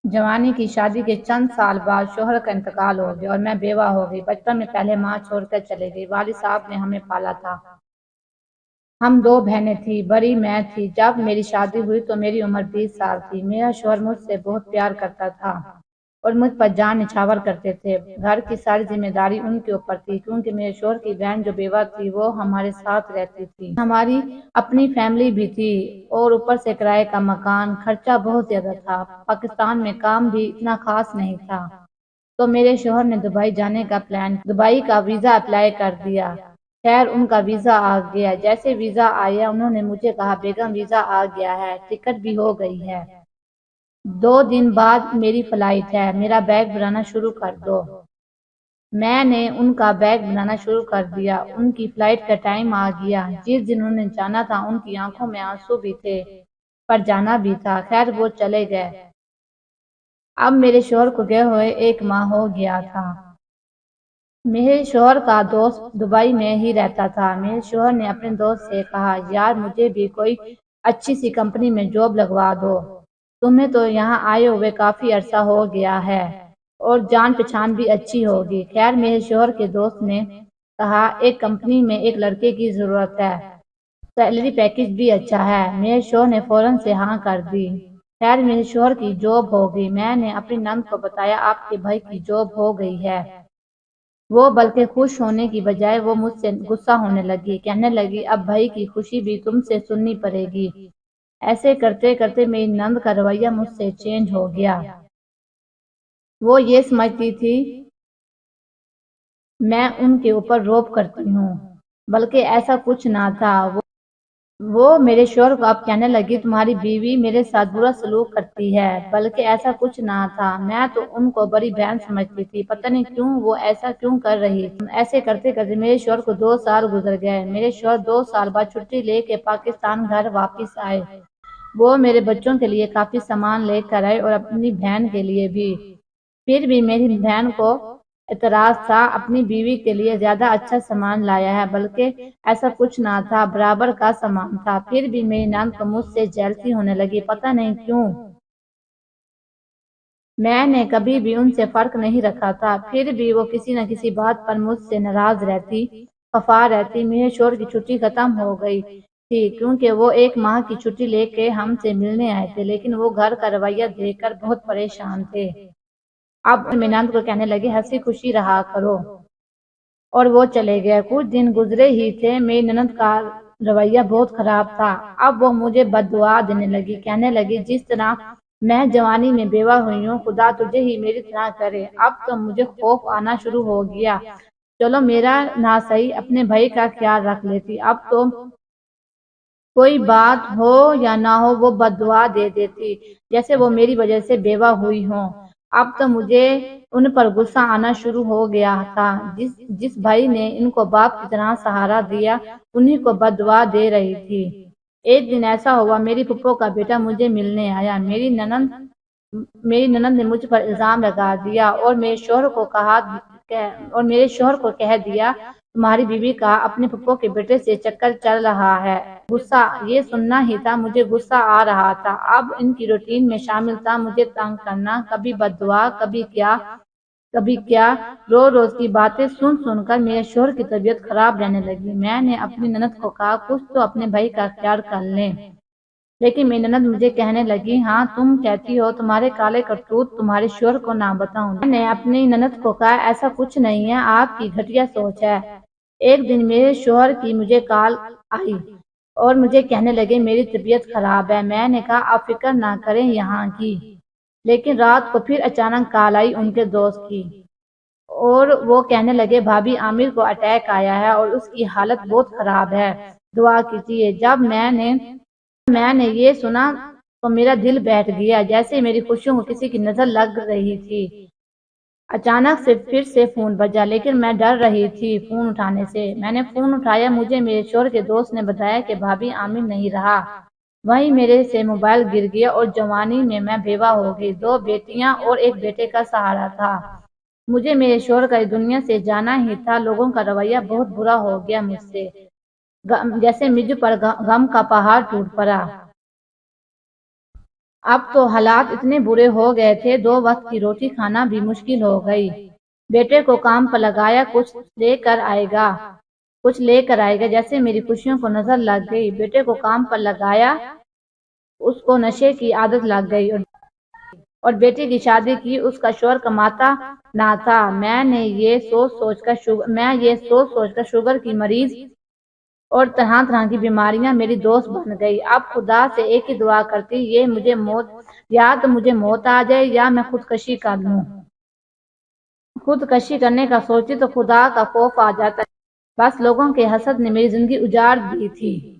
جوانی کی شادی کے چند سال بعد شوہر کا انتقال ہو گیا اور میں بیوہ ہو گئی۔ بچپن میں پہلے ماں چھوڑ کر چلے گئی۔ والد صاحب نے ہمیں پالا تھا۔ ہم دو بہنیں تھیں، بڑی میں تھی۔ جب میری شادی ہوئی تو میری عمر 20 سال تھی۔ میرا شوہر مجھ سے بہت پیار کرتا تھا اور مجھ پر جان نچھاور کرتے تھے۔ گھر کی ساری ذمہ داری ان کے اوپر تھی، کیونکہ میرے شوہر کی بہن جو بیوہ تھی وہ ہمارے ساتھ رہتی تھی۔ ہماری اپنی فیملی بھی تھی اور اوپر سے کرائے کا مکان۔ خرچہ بہت زیادہ تھا۔ پاکستان میں کام بھی اتنا خاص نہیں تھا، تو میرے شوہر نے دبئی جانے کا پلان، دبئی کا ویزا اپلائی کر دیا۔ خیر ان کا ویزا آ گیا۔ جیسے ویزا آیا انہوں نے مجھے کہا، بیگم ویزا آ گیا ہے، ٹکٹ بھی ہو گئی ہے، 2 دن بعد میری فلائٹ ہے، میرا بیگ بنانا شروع کر دو۔ میں نے ان کا بیگ بنانا شروع کر دیا۔ ان کی فلائٹ کا ٹائم آ گیا۔ جس دن انہوں نے جانا تھا ان کی آنکھوں میں آنسو بھی تھے، پر جانا بھی تھا۔ خیر وہ چلے گئے۔ اب میرے شوہر کو گئے ہوئے 1 ماہ ہو گیا تھا۔ میرے شوہر کا دوست دبئی میں ہی رہتا تھا۔ میرے شوہر نے اپنے دوست سے کہا، یار مجھے بھی کوئی اچھی سی کمپنی میں جاب لگوا دو، تمہیں تو یہاں آئے ہوئے کافی عرصہ ہو گیا ہے اور جان پہچان بھی اچھی ہوگی۔ خیر میرے شوہر کے دوست نے کہا، ایک کمپنی میں ایک لڑکے کی ضرورت ہے، سیلری پیکج بھی اچھا ہے۔ میرے شوہر نے فوراً سے ہاں کر دی۔ خیر میرے شوہر کی جاب ہو گئی۔ میں نے اپنی نند کو بتایا، آپ کے بھائی کی جاب ہو گئی ہے۔ وہ بلکہ خوش ہونے کی بجائے وہ مجھ سے غصہ ہونے لگی، کہنے لگی اب بھائی کی خوشی بھی تم سے سننی پڑے گی۔ ایسے کرتے کرتے میری نند کا رویہ مجھ سے چینج ہو گیا۔ وہ یہ سمجھتی تھی میں ان کے اوپر روب کرتی ہوں، بلکہ ایسا کچھ نہ تھا۔ وہ میرے شوہر کو اب کہنے لگی، تمہاری بیوی میرے ساتھ برا سلوک کرتی ہے، بلکہ ایسا کچھ نہ تھا، میں تو ان کو بڑی بہن سمجھتی تھی، پتہ نہیں کیوں وہ ایسا کیوں کر رہی تھی۔ ایسے کرتے کرتے میرے شوہر کو 2 سال گزر گئے۔ میرے شوہر 2 سال بعد چھٹی لے کے پاکستان گھر واپس آئے۔ وہ میرے بچوں کے لیے کافی سامان لے کر آئے اور اپنی بہن کے لیے بھی۔ پھر بھی میری بہن کو اعتراض تھا، اپنی بیوی کے لیے زیادہ اچھا سامان لایا ہے، بلکہ ایسا کچھ نہ تھا، برابر کا سامان تھا۔ پھر بھی میری نند کو مجھ سے جیلسی ہونے لگی، پتہ نہیں کیوں۔ میں نے کبھی بھی ان سے فرق نہیں رکھا تھا، پھر بھی وہ کسی نہ کسی بات پر مجھ سے ناراض رہتی، خفا رہتی۔ میرے شوہر کی چھٹی ختم ہو گئی تھی، کیونکہ وہ 1 ماہ کی چھٹی لے کے ہم سے ملنے آئے تھے، لیکن وہ گھر کا رویہ دیکھ کر بہت پریشان تھے۔ اب میری نند کو کہنے لگے، ہنسی خوشی رہا کرو، اور وہ چلے گئے۔ کچھ دن گزرے ہی تھے، میری نند کا رویہ بہت خراب تھا۔ اب وہ مجھے بد دعا دینے لگی، کہنے لگی جس طرح میں جوانی میں بیوہ ہوئی ہوں، خدا تجھے ہی میری طرح کرے۔ اب تو مجھے خوف آنا شروع ہو گیا، چلو میرا نہ صحیح اپنے بھائی کا خیال رکھ لیتی، اب تو کوئی بات ہو یا نہ ہو وہ بد دعا دے دیتی، جیسے وہ میری وجہ سے بیوہ ہوئی ہوں۔ اب تو مجھے ان پر غصہ آنا شروع ہو گیا تھا۔ جس بھائی نے ان کو باپ کی طرح سہارا دیا، انہی کو بد دعا دے رہی تھی۔ ایک دن ایسا ہوا، میری پھپھو کا بیٹا مجھے ملنے آیا۔ میری نند نے مجھ پر الزام لگا دیا اور میرے شوہر کو کہہ دیا، تمہاری بیوی کا اپنے پھپھو کے بیٹے سے چکر چل رہا ہے۔ غصہ یہ سننا ہی تھا، مجھے غصہ آ رہا تھا۔ اب ان کی روٹین میں شامل تھا مجھے تنگ کرنا، کبھی بد دعا، کبھی کیا۔ روز کی باتیں سن سن کر میرے شوہر کی طبیعت خراب رہنے لگی۔ میں نے اپنی نند کو کہا، کچھ تو اپنے بھائی کا خیال کر لیں، لیکن میری نند مجھے کہنے لگی، ہاں تم کہتی ہو تمہارے کالے کرتوت تمہارے شوہر کو نہ بتاؤں۔ میں نے اپنی نند کو کہا، ایسا کچھ نہیں ہے، آپ کی گھٹیا سوچ ہے۔ ایک دن میرے شوہر کی مجھے کال آئی اور مجھے کہنے لگے میری طبیعت خراب ہے۔ میں نے کہا، آپ فکر نہ کریں یہاں کی۔ لیکن رات کو پھر اچانک کال آئی ان کے دوست کی، اور وہ کہنے لگے بھابی عامر کو اٹیک آیا ہے اور اس کی حالت بہت خراب ہے، دعا کیجیے۔ جب میں نے یہ سنا تو میرا دل بیٹھ گیا، جیسے میری خوشیوں کو کسی کی نظر لگ رہی تھی۔ اچانک سے پھر سے فون بجا، لیکن میں ڈر رہی تھی فون اٹھانے سے۔ میں نے فون اٹھایا، مجھے میرے شوہر کے دوست نے بتایا کہ بھابی عامر نہیں رہا۔ وہیں میرے سے موبائل گر گیا اور جوانی میں بیوہ ہو گئی، 2 بیٹیاں اور ایک بیٹے کا سہارا تھا۔ مجھے میرے شوہر کا اس دنیا سے جانا ہی تھا۔ لوگوں کا رویہ بہت برا ہو گیا مجھ سے، جیسے مجھ پر غم کا پہاڑ ٹوٹ پڑا۔ اب تو حالات اتنے برے ہو گئے تھے 2 وقت کی روٹی کھانا بھی مشکل ہو گئی۔ بیٹے کو کام پر لگایا، کچھ لے کر آئے گا، جیسے میری خوشیوں کو نظر لگ گئی۔ بیٹے کو کام پر لگایا، اس کو نشے کی عادت لگ گئی اور بیٹی کی شادی کی، اس کا شوہر کماتا نہ تھا۔ میں یہ سوچ سوچ کر شوگر کی مریض اور طرح طرح کی بیماریاں میری دوست بن گئی۔ اب خدا سے ایک ہی دعا کرتی، یا تو مجھے موت آ جائے یا میں خودکشی کر لوں۔ خودکشی کرنے کا سوچتی تو خدا کا خوف آ جاتا ہے۔ بس لوگوں کے حسد نے میری زندگی اجاڑ دی تھی۔